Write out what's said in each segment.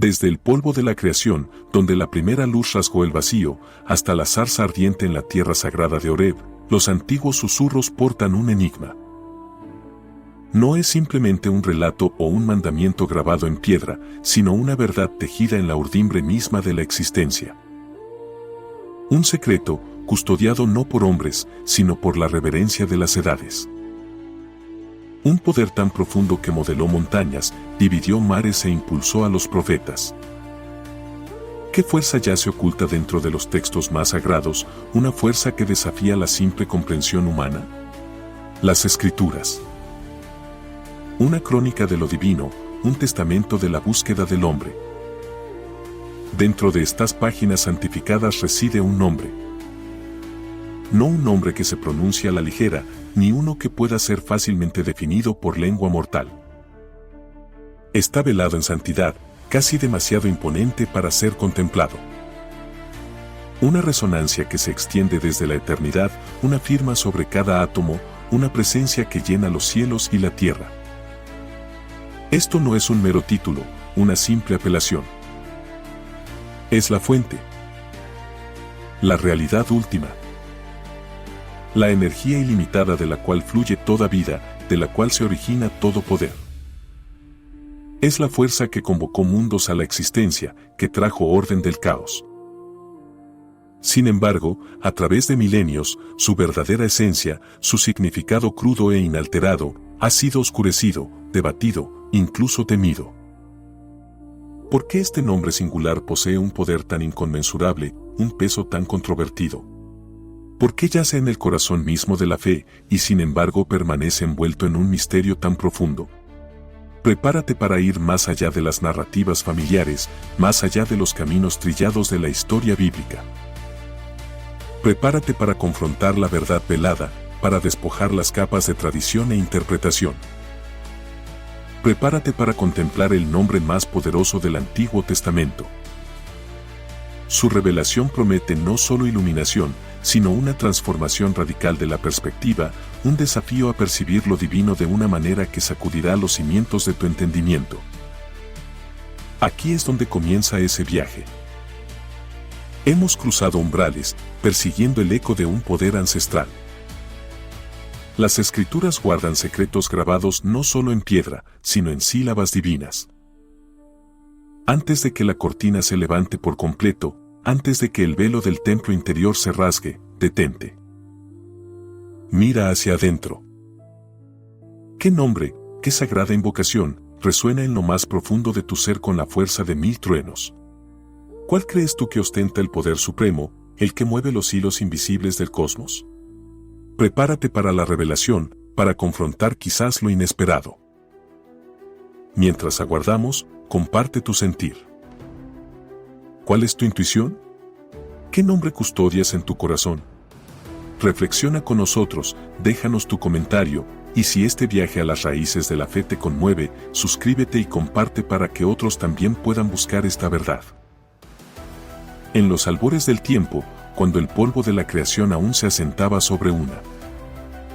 Desde el polvo de la creación, donde la primera luz rasgó el vacío, hasta la zarza ardiente en la tierra sagrada de Horeb, los antiguos susurros portan un enigma. No es simplemente un relato o un mandamiento grabado en piedra, sino una verdad tejida en la urdimbre misma de la existencia. Un secreto, custodiado no por hombres, sino por la reverencia de las edades. Un poder tan profundo que modeló montañas, dividió mares e impulsó a los profetas. ¿Qué fuerza yace oculta dentro de los textos más sagrados, una fuerza que desafía la simple comprensión humana? Las Escrituras. Una crónica de lo divino, un testamento de la búsqueda del hombre. Dentro de estas páginas santificadas reside un nombre. No un nombre que se pronuncia a la ligera, ni uno que pueda ser fácilmente definido por lengua mortal. Está velado en santidad, casi demasiado imponente para ser contemplado. Una resonancia que se extiende desde la eternidad, una firma sobre cada átomo, una presencia que llena los cielos y la tierra. Esto no es un mero título, una simple apelación. Es la fuente. La realidad última. La energía ilimitada de la cual fluye toda vida, de la cual se origina todo poder. Es la fuerza que convocó mundos a la existencia, que trajo orden del caos. Sin embargo, a través de milenios, su verdadera esencia, su significado crudo e inalterado, ha sido oscurecido, debatido, incluso temido. ¿Por qué este nombre singular posee un poder tan inconmensurable, un peso tan controvertido? ¿Por qué yace en el corazón mismo de la fe y sin embargo permanece envuelto en un misterio tan profundo? Prepárate para ir más allá de las narrativas familiares, más allá de los caminos trillados de la historia bíblica. Prepárate para confrontar la verdad velada, para despojar las capas de tradición e interpretación. Prepárate para contemplar el nombre más poderoso del Antiguo Testamento. Su revelación promete no solo iluminación, sino una transformación radical de la perspectiva, un desafío a percibir lo divino de una manera que sacudirá los cimientos de tu entendimiento. Aquí es donde comienza ese viaje. Hemos cruzado umbrales, persiguiendo el eco de un poder ancestral. Las Escrituras guardan secretos grabados no solo en piedra, sino en sílabas divinas. Antes de que la cortina se levante por completo, antes de que el velo del templo interior se rasgue, detente. Mira hacia adentro. ¿Qué nombre, qué sagrada invocación, resuena en lo más profundo de tu ser con la fuerza de 1000 truenos? ¿Cuál crees tú que ostenta el poder supremo, el que mueve los hilos invisibles del cosmos? Prepárate para la revelación, para confrontar quizás lo inesperado. Mientras aguardamos, comparte tu sentir. ¿Cuál es tu intuición? ¿Qué nombre custodias en tu corazón? Reflexiona con nosotros, déjanos tu comentario, y si este viaje a las raíces de la fe te conmueve, suscríbete y comparte para que otros también puedan buscar esta verdad. En los albores del tiempo, cuando el polvo de la creación aún se asentaba sobre una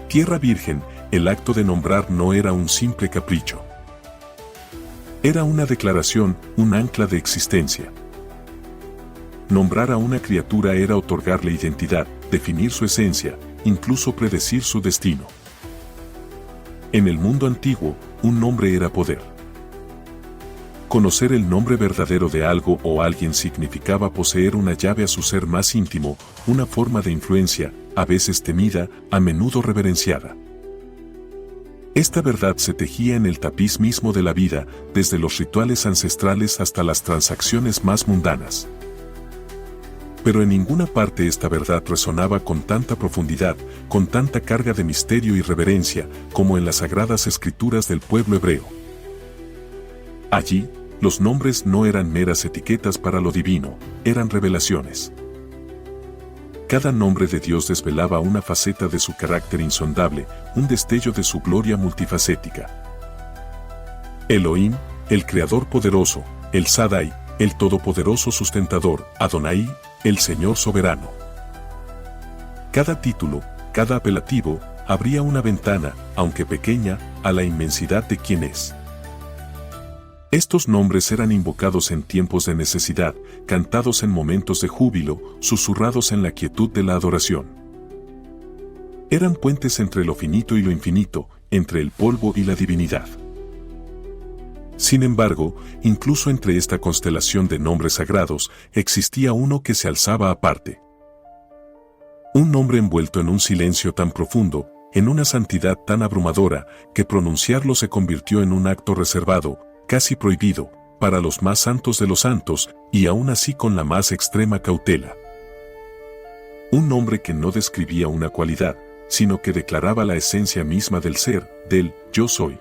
tierra virgen, el acto de nombrar no era un simple capricho. Era una declaración, un ancla de existencia. Nombrar a una criatura era otorgarle identidad, definir su esencia, incluso predecir su destino. En el mundo antiguo, un nombre era poder. Conocer el nombre verdadero de algo o alguien significaba poseer una llave a su ser más íntimo, una forma de influencia, a veces temida, a menudo reverenciada. Esta verdad se tejía en el tapiz mismo de la vida, desde los rituales ancestrales hasta las transacciones más mundanas. Pero en ninguna parte esta verdad resonaba con tanta profundidad, con tanta carga de misterio y reverencia, como en las sagradas escrituras del pueblo hebreo. Allí, los nombres no eran meras etiquetas para lo divino, eran revelaciones. Cada nombre de Dios desvelaba una faceta de su carácter insondable, un destello de su gloria multifacética. Elohim, el Creador poderoso, el Shaddai, el Todopoderoso sustentador, Adonai, el Señor soberano. Cada título, cada apelativo, abría una ventana, aunque pequeña, a la inmensidad de quien es. Estos nombres eran invocados en tiempos de necesidad, cantados en momentos de júbilo, susurrados en la quietud de la adoración. Eran puentes entre lo finito y lo infinito, entre el polvo y la divinidad. Sin embargo, incluso entre esta constelación de nombres sagrados, existía uno que se alzaba aparte. Un nombre envuelto en un silencio tan profundo, en una santidad tan abrumadora, que pronunciarlo se convirtió en un acto reservado, casi prohibido, para los más santos de los santos, y aún así con la más extrema cautela. Un nombre que no describía una cualidad, sino que declaraba la esencia misma del ser, del yo soy.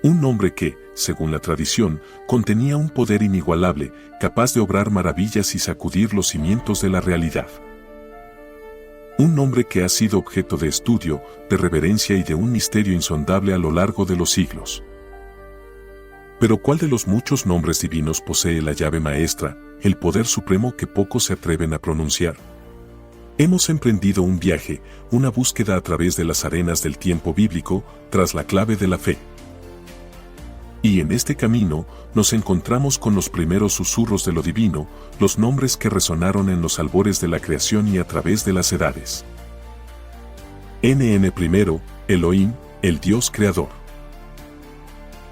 Un nombre que, según la tradición, contenía un poder inigualable, capaz de obrar maravillas y sacudir los cimientos de la realidad. Un nombre que ha sido objeto de estudio, de reverencia y de un misterio insondable a lo largo de los siglos. Pero ¿cuál de los muchos nombres divinos posee la llave maestra, el poder supremo que pocos se atreven a pronunciar? Hemos emprendido un viaje, una búsqueda a través de las arenas del tiempo bíblico, tras la clave de la fe. Y en este camino, nos encontramos con los primeros susurros de lo divino, los nombres que resonaron en los albores de la creación y a través de las edades. NN primero, Elohim, el Dios creador.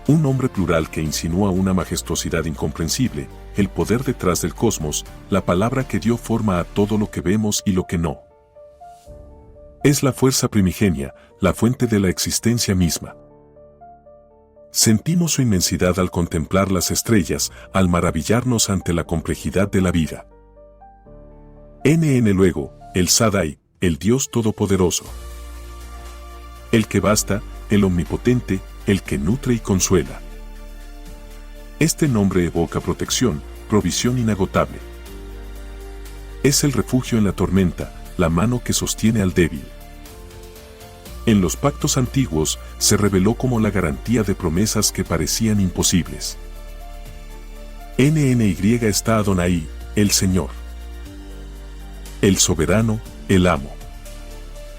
Un nombre plural que insinúa una majestuosidad incomprensible, el poder detrás del cosmos, la palabra que dio forma a todo lo que vemos y lo que no. Es la fuerza primigenia, la fuente de la existencia misma. Sentimos su inmensidad al contemplar las estrellas, al maravillarnos ante la complejidad de la vida. NN luego, el Sadai, el Dios Todopoderoso. El que basta, el omnipotente, el que nutre y consuela. Este nombre evoca protección, provisión inagotable. Es el refugio en la tormenta, la mano que sostiene al débil. En los pactos antiguos se reveló como la garantía de promesas que parecían imposibles. NNY está Adonai, el Señor. El soberano, el amo.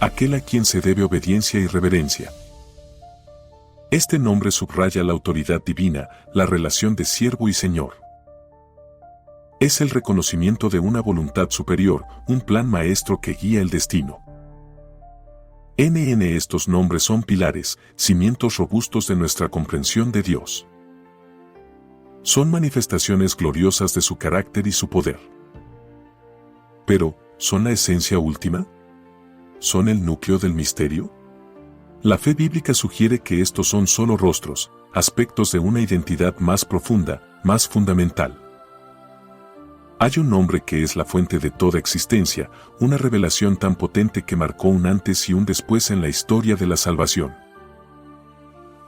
Aquel a quien se debe obediencia y reverencia. Este nombre subraya la autoridad divina, la relación de siervo y señor. Es el reconocimiento de una voluntad superior, un plan maestro que guía el destino. Estos nombres son pilares, cimientos robustos de nuestra comprensión de Dios. Son manifestaciones gloriosas de su carácter y su poder. Pero, ¿son la esencia última? ¿Son el núcleo del misterio? La fe bíblica sugiere que estos son solo rostros, aspectos de una identidad más profunda, más fundamental. Hay un nombre que es la fuente de toda existencia, una revelación tan potente que marcó un antes y un después en la historia de la salvación.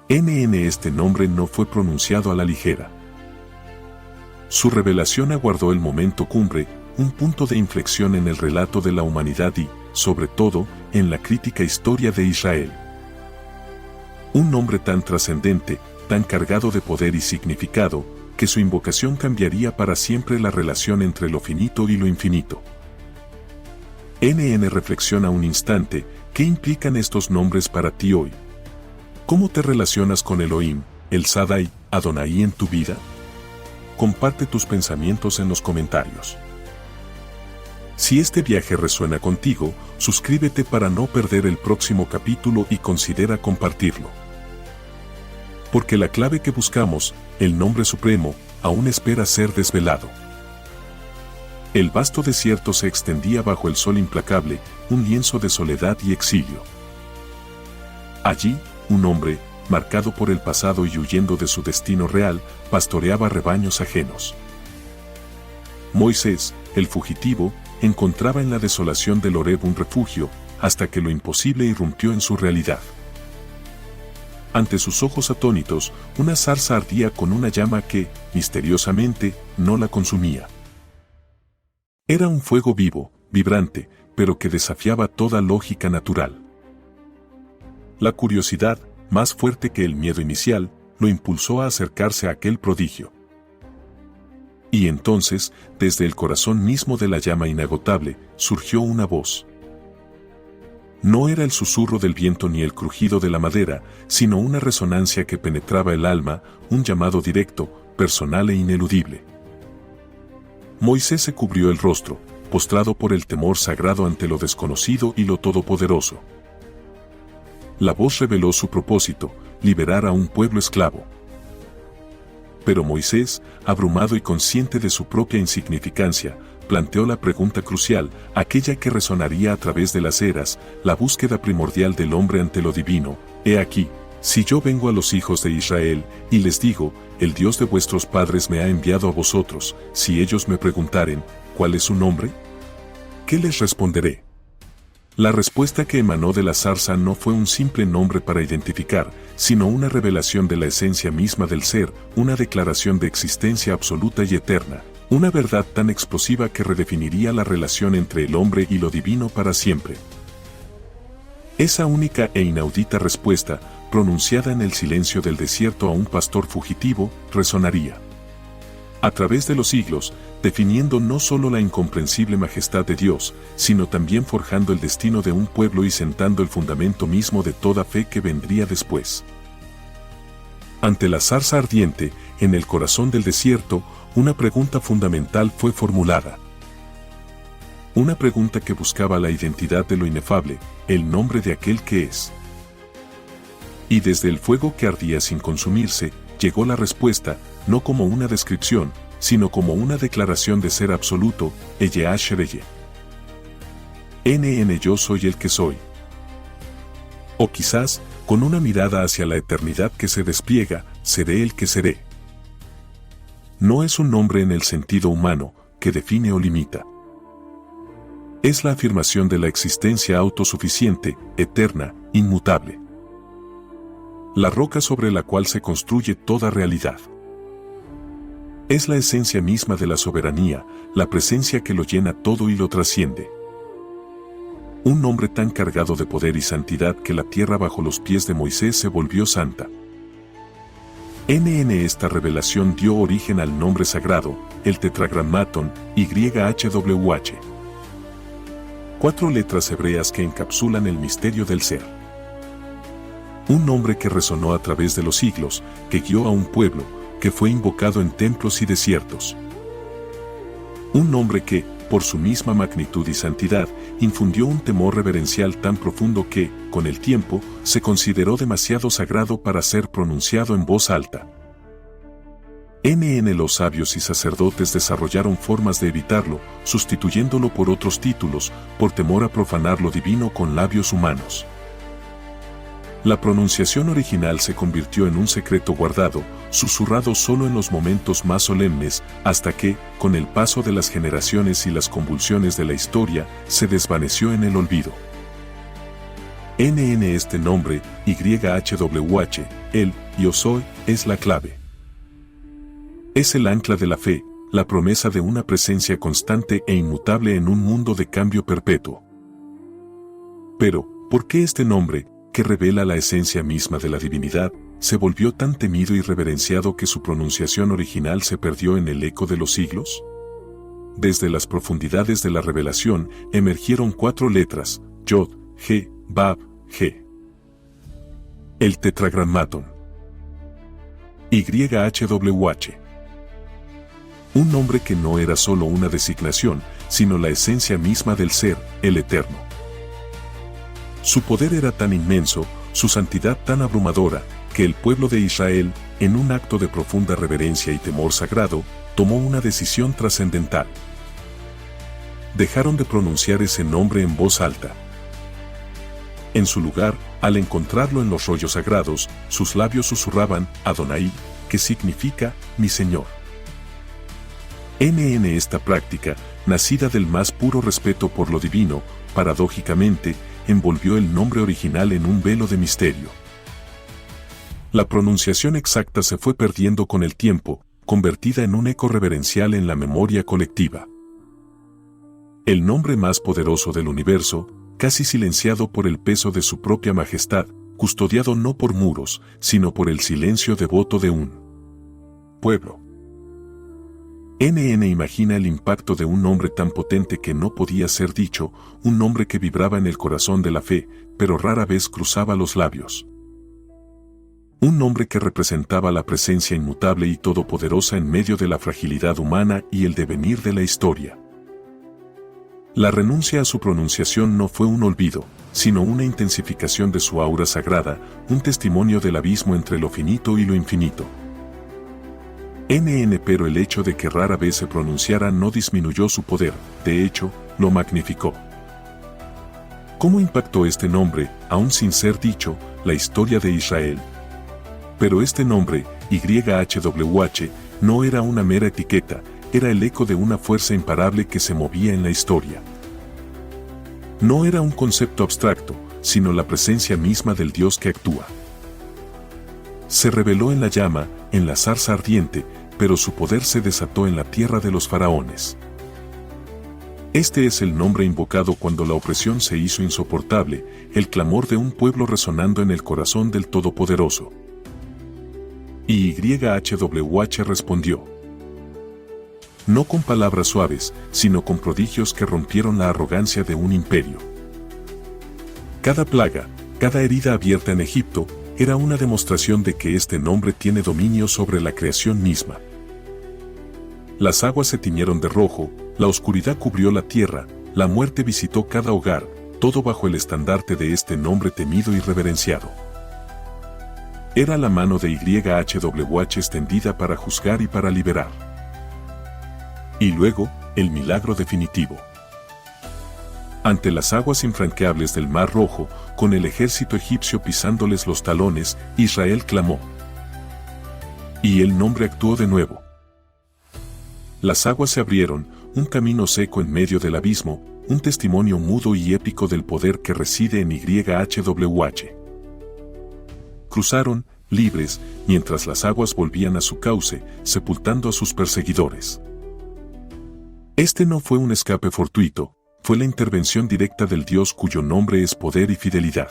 Este nombre no fue pronunciado a la ligera. Su revelación aguardó el momento cumbre, un punto de inflexión en el relato de la humanidad y, sobre todo, en la crítica historia de Israel. Un nombre tan trascendente, tan cargado de poder y significado, que su invocación cambiaría para siempre la relación entre lo finito y lo infinito. Reflexiona un instante, ¿qué implican estos nombres para ti hoy? ¿Cómo te relacionas con Elohim, el Sadai, Adonai en tu vida? Comparte tus pensamientos en los comentarios. Si este viaje resuena contigo, suscríbete para no perder el próximo capítulo y considera compartirlo. Porque la clave que buscamos, el nombre supremo, aún espera ser desvelado. El vasto desierto se extendía bajo el sol implacable, un lienzo de soledad y exilio. Allí, un hombre, marcado por el pasado y huyendo de su destino real, pastoreaba rebaños ajenos. Moisés, el fugitivo, encontraba en la desolación del Horeb un refugio, hasta que lo imposible irrumpió en su realidad. Ante sus ojos atónitos, una zarza ardía con una llama que, misteriosamente, no la consumía. Era un fuego vivo, vibrante, pero que desafiaba toda lógica natural. La curiosidad, más fuerte que el miedo inicial, lo impulsó a acercarse a aquel prodigio. Y entonces, desde el corazón mismo de la llama inagotable, surgió una voz. No era el susurro del viento ni el crujido de la madera, sino una resonancia que penetraba el alma, un llamado directo, personal e ineludible. Moisés se cubrió el rostro, postrado por el temor sagrado ante lo desconocido y lo todopoderoso. La voz reveló su propósito, liberar a un pueblo esclavo. Pero Moisés, abrumado y consciente de su propia insignificancia, planteó la pregunta crucial, aquella que resonaría a través de las eras, la búsqueda primordial del hombre ante lo divino. He aquí, si yo vengo a los hijos de Israel, y les digo, el Dios de vuestros padres me ha enviado a vosotros, si ellos me preguntaren, ¿cuál es su nombre? ¿Qué les responderé? La respuesta que emanó de la zarza no fue un simple nombre para identificar, sino una revelación de la esencia misma del ser, una declaración de existencia absoluta y eterna, una verdad tan explosiva que redefiniría la relación entre el hombre y lo divino para siempre. Esa única e inaudita respuesta, pronunciada en el silencio del desierto a un pastor fugitivo, resonaría a través de los siglos, definiendo no solo la incomprensible majestad de Dios, sino también forjando el destino de un pueblo y sentando el fundamento mismo de toda fe que vendría después. Ante la zarza ardiente, en el corazón del desierto, una pregunta fundamental fue formulada. Una pregunta que buscaba la identidad de lo inefable, el nombre de aquel que es. Y desde el fuego que ardía sin consumirse, llegó la respuesta, no como una descripción, sino como una declaración de ser absoluto, Eye. NN yo soy el que soy. O quizás, con una mirada hacia la eternidad que se despliega, seré el que seré. No es un nombre en el sentido humano, que define o limita. Es la afirmación de la existencia autosuficiente, eterna, inmutable. La roca sobre la cual se construye toda realidad. Es la esencia misma de la soberanía, la presencia que lo llena todo y lo trasciende. Un nombre tan cargado de poder y santidad que la tierra bajo los pies de Moisés se volvió santa. Esta revelación dio origen al nombre sagrado, el Tetragrammaton, YHWH. 4 letras hebreas que encapsulan el misterio del ser. Un nombre que resonó a través de los siglos, que guió a un pueblo, que fue invocado en templos y desiertos. Un nombre que, por su misma magnitud y santidad, infundió un temor reverencial tan profundo que, con el tiempo, se consideró demasiado sagrado para ser pronunciado en voz alta. Los sabios y sacerdotes desarrollaron formas de evitarlo, sustituyéndolo por otros títulos, por temor a profanar lo divino con labios humanos. La pronunciación original se convirtió en un secreto guardado, susurrado solo en los momentos más solemnes, hasta que, con el paso de las generaciones y las convulsiones de la historia, se desvaneció en el olvido. Este nombre, YHWH, el Yo soy, es la clave. Es el ancla de la fe, la promesa de una presencia constante e inmutable en un mundo de cambio perpetuo. Pero, ¿por qué este nombre, que revela la esencia misma de la divinidad, se volvió tan temido y reverenciado que su pronunciación original se perdió en el eco de los siglos? Desde las profundidades de la revelación emergieron 4 letras, Yod, He, Bab, He. El Tetragrammaton. YHWH. Un nombre que no era solo una designación, sino la esencia misma del ser, el Eterno. Su poder era tan inmenso, su santidad tan abrumadora, que el pueblo de Israel, en un acto de profunda reverencia y temor sagrado, tomó una decisión trascendental. Dejaron de pronunciar ese nombre en voz alta. En su lugar, al encontrarlo en los rollos sagrados, sus labios susurraban, Adonai, que significa, mi Señor. Esta práctica, nacida del más puro respeto por lo divino, paradójicamente, envolvió el nombre original en un velo de misterio. La pronunciación exacta se fue perdiendo con el tiempo, convertida en un eco reverencial en la memoria colectiva. El nombre más poderoso del universo, casi silenciado por el peso de su propia majestad, custodiado no por muros, sino por el silencio devoto de un pueblo. NN imagina el impacto de un nombre tan potente que no podía ser dicho, un nombre que vibraba en el corazón de la fe, pero rara vez cruzaba los labios. Un nombre que representaba la presencia inmutable y todopoderosa en medio de la fragilidad humana y el devenir de la historia. La renuncia a su pronunciación no fue un olvido, sino una intensificación de su aura sagrada, un testimonio del abismo entre lo finito y lo infinito. Pero el hecho de que rara vez se pronunciara no disminuyó su poder, de hecho, lo magnificó. ¿Cómo impactó este nombre, aún sin ser dicho, la historia de Israel? Pero este nombre, YHWH, no era una mera etiqueta, era el eco de una fuerza imparable que se movía en la historia. No era un concepto abstracto, sino la presencia misma del Dios que actúa. Se reveló en la llama, en la zarza ardiente, pero su poder se desató en la tierra de los faraones. Este es el nombre invocado cuando la opresión se hizo insoportable, el clamor de un pueblo resonando en el corazón del Todopoderoso. Y YHWH respondió. No con palabras suaves, sino con prodigios que rompieron la arrogancia de un imperio. Cada plaga, cada herida abierta en Egipto, era una demostración de que este nombre tiene dominio sobre la creación misma. Las aguas se tiñeron de rojo, la oscuridad cubrió la tierra, la muerte visitó cada hogar, todo bajo el estandarte de este nombre temido y reverenciado. Era la mano de YHWH extendida para juzgar y para liberar. Y luego, el milagro definitivo. Ante las aguas infranqueables del Mar Rojo, con el ejército egipcio pisándoles los talones, Israel clamó. Y el nombre actuó de nuevo. Las aguas se abrieron, un camino seco en medio del abismo, un testimonio mudo y épico del poder que reside en YHWH. Cruzaron, libres, mientras las aguas volvían a su cauce, sepultando a sus perseguidores. Este no fue un escape fortuito, fue la intervención directa del Dios cuyo nombre es poder y fidelidad.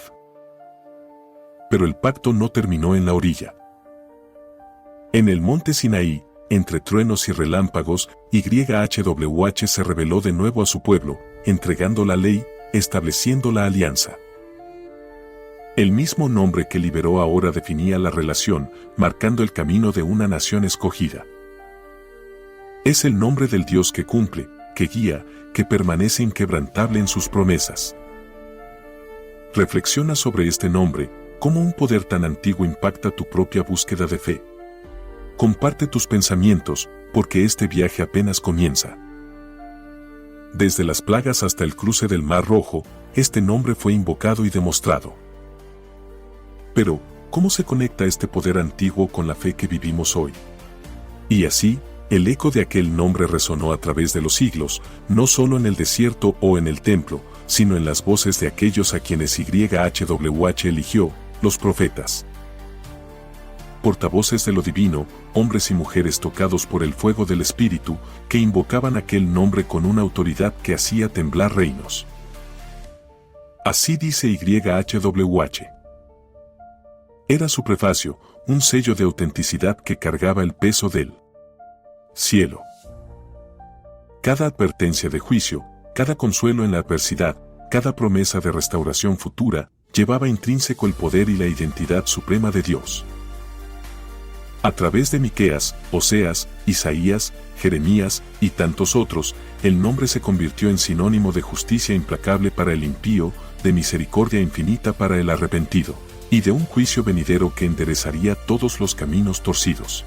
Pero el pacto no terminó en la orilla. En el monte Sinaí, entre truenos y relámpagos, YHWH se reveló de nuevo a su pueblo, entregando la ley, estableciendo la alianza. El mismo nombre que liberó ahora definía la relación, marcando el camino de una nación escogida. Es el nombre del Dios que cumple, que guía, que permanece inquebrantable en sus promesas. Reflexiona sobre este nombre, cómo un poder tan antiguo impacta tu propia búsqueda de fe. Comparte tus pensamientos, porque este viaje apenas comienza. Desde las plagas hasta el cruce del Mar Rojo, este nombre fue invocado y demostrado. Pero, ¿cómo se conecta este poder antiguo con la fe que vivimos hoy? Y así, el eco de aquel nombre resonó a través de los siglos, no solo en el desierto o en el templo, sino en las voces de aquellos a quienes YHWH eligió, los profetas. Portavoces de lo divino, hombres y mujeres tocados por el fuego del Espíritu, que invocaban aquel nombre con una autoridad que hacía temblar reinos. Así dice YHWH. Era su prefacio, un sello de autenticidad que cargaba el peso del cielo. Cada advertencia de juicio, cada consuelo en la adversidad, cada promesa de restauración futura, llevaba intrínseco el poder y la identidad suprema de Dios. A través de Miqueas, Oseas, Isaías, Jeremías y tantos otros, el nombre se convirtió en sinónimo de justicia implacable para el impío, de misericordia infinita para el arrepentido, y de un juicio venidero que enderezaría todos los caminos torcidos.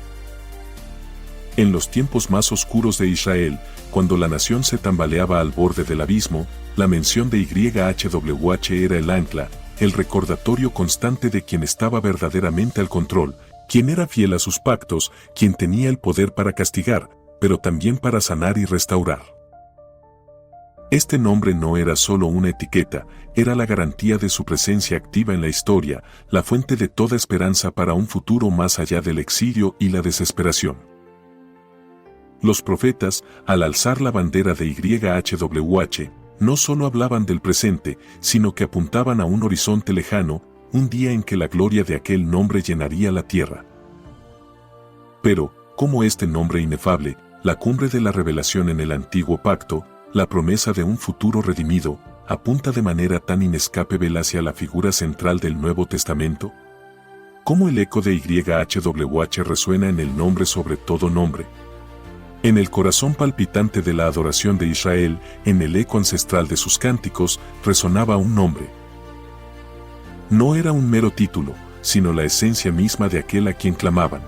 En los tiempos más oscuros de Israel, cuando la nación se tambaleaba al borde del abismo, la mención de YHWH era el ancla, el recordatorio constante de quien estaba verdaderamente al control, quien era fiel a sus pactos, quien tenía el poder para castigar, pero también para sanar y restaurar. Este nombre no era solo una etiqueta, era la garantía de su presencia activa en la historia, la fuente de toda esperanza para un futuro más allá del exilio y la desesperación. Los profetas, al alzar la bandera de YHWH, no solo hablaban del presente, sino que apuntaban a un horizonte lejano, un día en que la gloria de aquel nombre llenaría la tierra. Pero, ¿cómo este nombre inefable, la cumbre de la revelación en el Antiguo Pacto, la promesa de un futuro redimido, apunta de manera tan inescapable hacia la figura central del Nuevo Testamento? ¿Cómo el eco de YHWH resuena en el nombre sobre todo nombre? En el corazón palpitante de la adoración de Israel, en el eco ancestral de sus cánticos, resonaba un nombre. No era un mero título, sino la esencia misma de aquel a quien clamaban.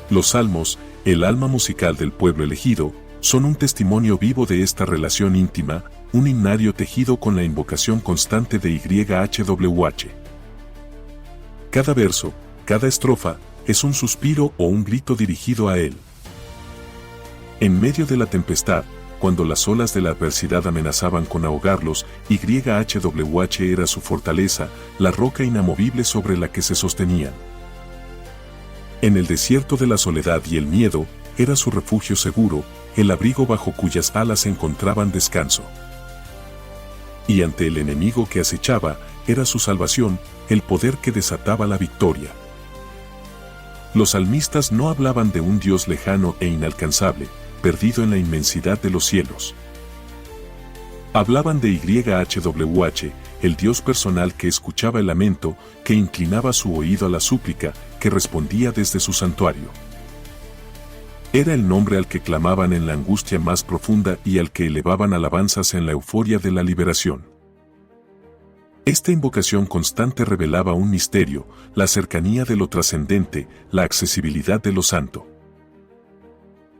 Los salmos, el alma musical del pueblo elegido, son un testimonio vivo de esta relación íntima, un himnario tejido con la invocación constante de YHWH. Cada verso, cada estrofa, es un suspiro o un grito dirigido a él. En medio de la tempestad, cuando las olas de la adversidad amenazaban con ahogarlos, YHWH era su fortaleza, la roca inamovible sobre la que se sostenían. En el desierto de la soledad y el miedo, era su refugio seguro, el abrigo bajo cuyas alas encontraban descanso. Y ante el enemigo que acechaba, era su salvación, el poder que desataba la victoria. Los salmistas no hablaban de un Dios lejano e inalcanzable, perdido en la inmensidad de los cielos. Hablaban de YHWH, el Dios personal que escuchaba el lamento, que inclinaba su oído a la súplica, que respondía desde su santuario. Era el nombre al que clamaban en la angustia más profunda y al que elevaban alabanzas en la euforia de la liberación. Esta invocación constante revelaba un misterio, la cercanía de lo trascendente, la accesibilidad de lo santo.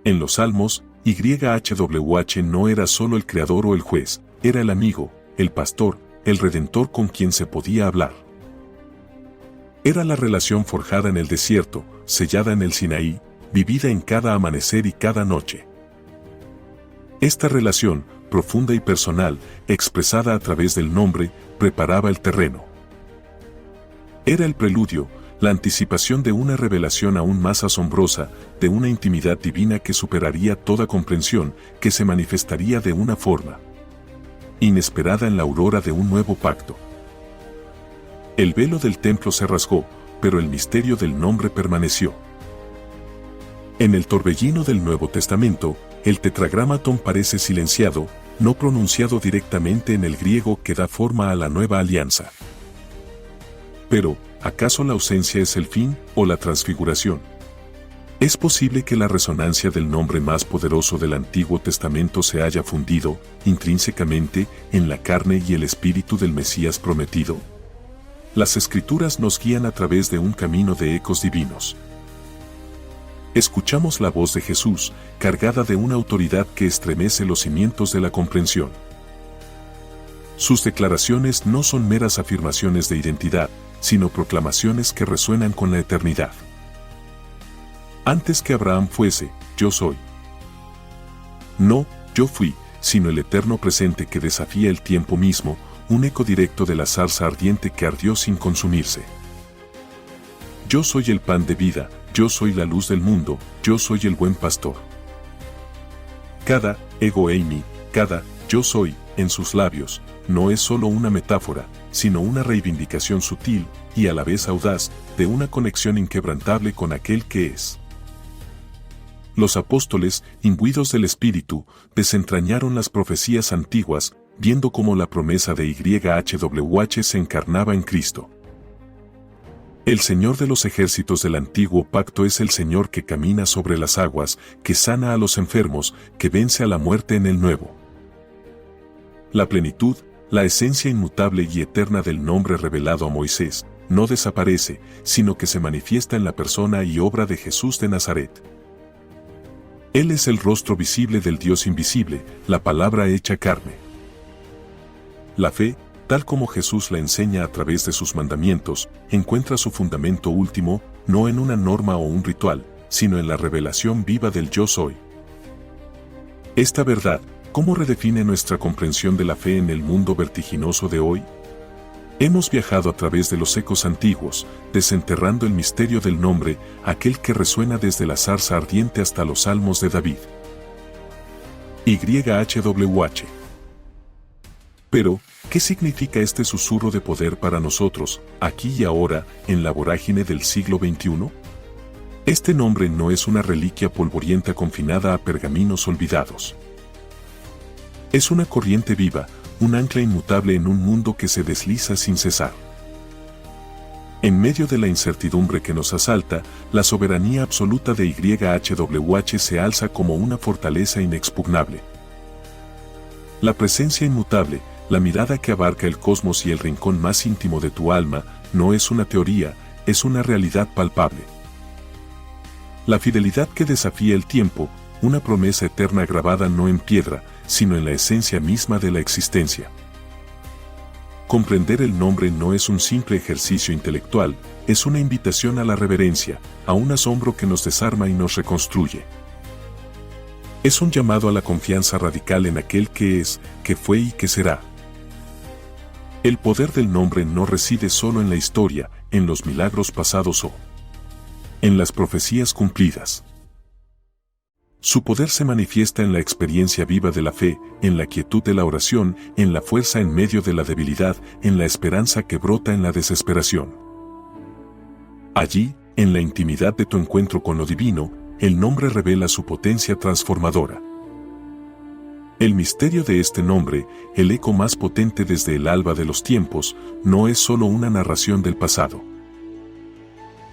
En los Salmos, YHWH no era solo el creador o el juez, era el amigo, el pastor, el redentor con quien se podía hablar. Era la relación forjada en el desierto, sellada en el Sinaí, vivida en cada amanecer y cada noche. Esta relación, profunda y personal, expresada a través del nombre, preparaba el terreno. Era el preludio, la anticipación de una revelación aún más asombrosa, de una intimidad divina que superaría toda comprensión, que se manifestaría de una forma inesperada en la aurora de un nuevo pacto. El velo del templo se rasgó, pero el misterio del nombre permaneció. En el torbellino del Nuevo Testamento, el tetragramatón parece silenciado, no pronunciado directamente en el griego que da forma a la nueva alianza. Pero, ¿acaso la ausencia es el fin o la transfiguración? ¿Es posible que la resonancia del nombre más poderoso del Antiguo Testamento se haya fundido, intrínsecamente, en la carne y el espíritu del Mesías prometido? Las Escrituras nos guían a través de un camino de ecos divinos. Escuchamos la voz de Jesús, cargada de una autoridad que estremece los cimientos de la comprensión. Sus declaraciones no son meras afirmaciones de identidad, sino proclamaciones que resuenan con la eternidad. Antes que Abraham fuese, yo soy. No, yo fui, sino el eterno presente que desafía el tiempo mismo, un eco directo de la zarza ardiente que ardió sin consumirse. Yo soy el pan de vida, yo soy la luz del mundo, yo soy el buen pastor. Cada, ego eimi, cada, yo soy, en sus labios, no es solo una metáfora, sino una reivindicación sutil, y a la vez audaz, de una conexión inquebrantable con aquel que es. Los apóstoles, imbuidos del Espíritu, desentrañaron las profecías antiguas, viendo cómo la promesa de YHWH se encarnaba en Cristo. El Señor de los ejércitos del Antiguo Pacto es el Señor que camina sobre las aguas, que sana a los enfermos, que vence a la muerte en el Nuevo. La plenitud, la esencia inmutable y eterna del nombre revelado a Moisés, no desaparece, sino que se manifiesta en la persona y obra de Jesús de Nazaret. Él es el rostro visible del Dios invisible, la palabra hecha carne. La fe, tal como Jesús la enseña a través de sus mandamientos, encuentra su fundamento último, no en una norma o un ritual, sino en la revelación viva del yo soy. Esta verdad, ¿cómo redefine nuestra comprensión de la fe en el mundo vertiginoso de hoy? Hemos viajado a través de los ecos antiguos, desenterrando el misterio del nombre, aquel que resuena desde la zarza ardiente hasta los salmos de David. YHWH. Pero, ¿qué significa este susurro de poder para nosotros, aquí y ahora, en la vorágine del siglo XXI? Este nombre no es una reliquia polvorienta confinada a pergaminos olvidados. Es una corriente viva, un ancla inmutable en un mundo que se desliza sin cesar. En medio de la incertidumbre que nos asalta, la soberanía absoluta de YHWH se alza como una fortaleza inexpugnable. La presencia inmutable, la mirada que abarca el cosmos y el rincón más íntimo de tu alma, no es una teoría, es una realidad palpable. La fidelidad que desafía el tiempo, una promesa eterna grabada no en piedra, sino en la esencia misma de la existencia. Comprender el nombre no es un simple ejercicio intelectual, es una invitación a la reverencia, a un asombro que nos desarma y nos reconstruye. Es un llamado a la confianza radical en aquel que es, que fue y que será. El poder del nombre no reside solo en la historia, en los milagros pasados o en las profecías cumplidas. Su poder se manifiesta en la experiencia viva de la fe, en la quietud de la oración, en la fuerza en medio de la debilidad, en la esperanza que brota en la desesperación. Allí, en la intimidad de tu encuentro con lo divino, el nombre revela su potencia transformadora. El misterio de este nombre, el eco más potente desde el alba de los tiempos, no es solo una narración del pasado.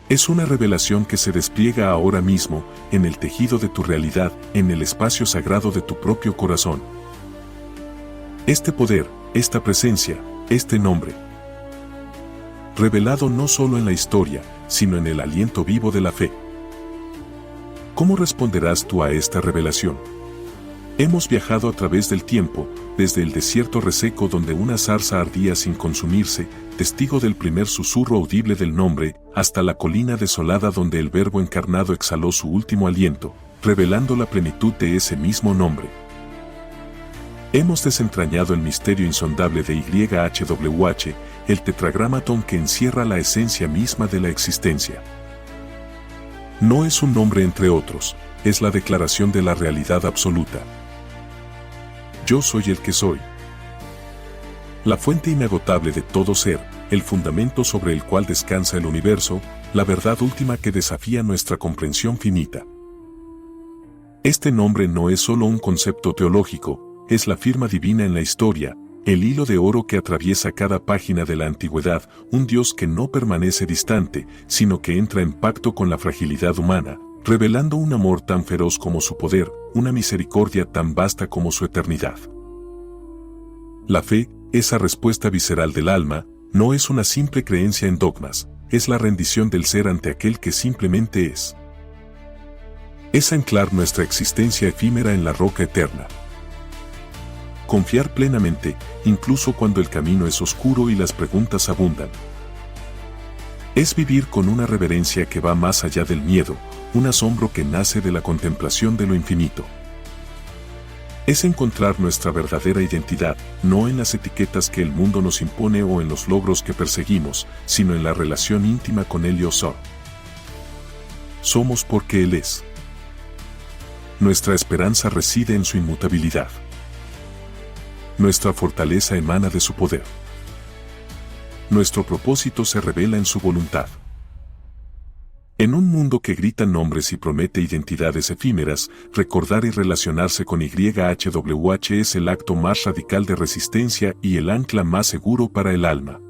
Es una revelación que se despliega ahora mismo, en el tejido de tu realidad, en el espacio sagrado de tu propio corazón. Este poder, esta presencia, este nombre, revelado no solo en la historia, sino en el aliento vivo de la fe. ¿Cómo responderás tú a esta revelación? Hemos viajado a través del tiempo, desde el desierto reseco donde una zarza ardía sin consumirse, testigo del primer susurro audible del nombre, hasta la colina desolada donde el Verbo encarnado exhaló su último aliento, revelando la plenitud de ese mismo nombre. Hemos desentrañado el misterio insondable de YHWH, el tetragramatón que encierra la esencia misma de la existencia. No es un nombre entre otros, es la declaración de la realidad absoluta. Yo soy el que soy. La fuente inagotable de todo ser, el fundamento sobre el cual descansa el universo, la verdad última que desafía nuestra comprensión finita. Este nombre no es solo un concepto teológico, es la firma divina en la historia, el hilo de oro que atraviesa cada página de la antigüedad, un Dios que no permanece distante, sino que entra en pacto con la fragilidad humana, revelando un amor tan feroz como su poder, una misericordia tan vasta como su eternidad. La fe, esa respuesta visceral del alma, no es una simple creencia en dogmas, es la rendición del ser ante aquel que simplemente es. Es anclar nuestra existencia efímera en la roca eterna. Confiar plenamente, incluso cuando el camino es oscuro y las preguntas abundan. Es vivir con una reverencia que va más allá del miedo, un asombro que nace de la contemplación de lo infinito. Es encontrar nuestra verdadera identidad, no en las etiquetas que el mundo nos impone o en los logros que perseguimos, sino en la relación íntima con Él. Yo soy. Somos porque Él es. Nuestra esperanza reside en su inmutabilidad. Nuestra fortaleza emana de su poder. Nuestro propósito se revela en su voluntad. En un mundo que grita nombres y promete identidades efímeras, recordar y relacionarse con YHWH es el acto más radical de resistencia y el ancla más seguro para el alma.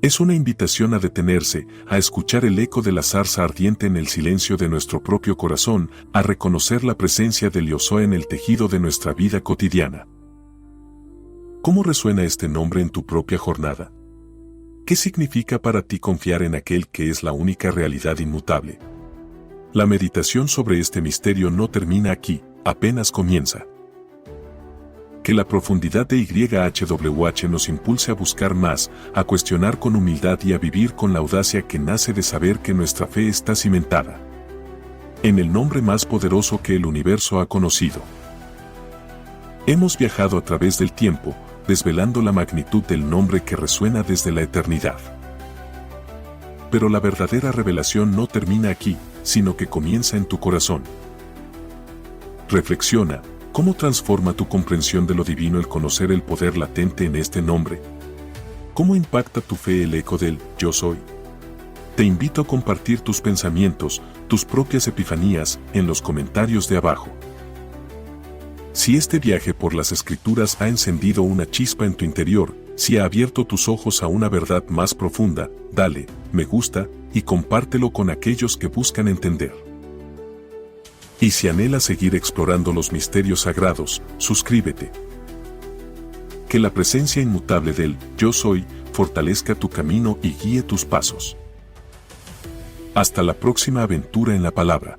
Es una invitación a detenerse, a escuchar el eco de la zarza ardiente en el silencio de nuestro propio corazón, a reconocer la presencia del Yo Soy en el tejido de nuestra vida cotidiana. ¿Cómo resuena este nombre en tu propia jornada? ¿Qué significa para ti confiar en aquel que es la única realidad inmutable? La meditación sobre este misterio no termina aquí, apenas comienza. Que la profundidad de YHWH nos impulse a buscar más, a cuestionar con humildad y a vivir con la audacia que nace de saber que nuestra fe está cimentada en el nombre más poderoso que el universo ha conocido. Hemos viajado a través del tiempo, desvelando la magnitud del nombre que resuena desde la eternidad. Pero la verdadera revelación no termina aquí, sino que comienza en tu corazón. Reflexiona, ¿cómo transforma tu comprensión de lo divino el conocer el poder latente en este nombre? ¿Cómo impacta tu fe el eco del Yo Soy? Te invito a compartir tus pensamientos, tus propias epifanías, en los comentarios de abajo. Si este viaje por las Escrituras ha encendido una chispa en tu interior, si ha abierto tus ojos a una verdad más profunda, dale me gusta y compártelo con aquellos que buscan entender. Y si anhelas seguir explorando los misterios sagrados, suscríbete. Que la presencia inmutable del Yo Soy fortalezca tu camino y guíe tus pasos. Hasta la próxima aventura en la palabra.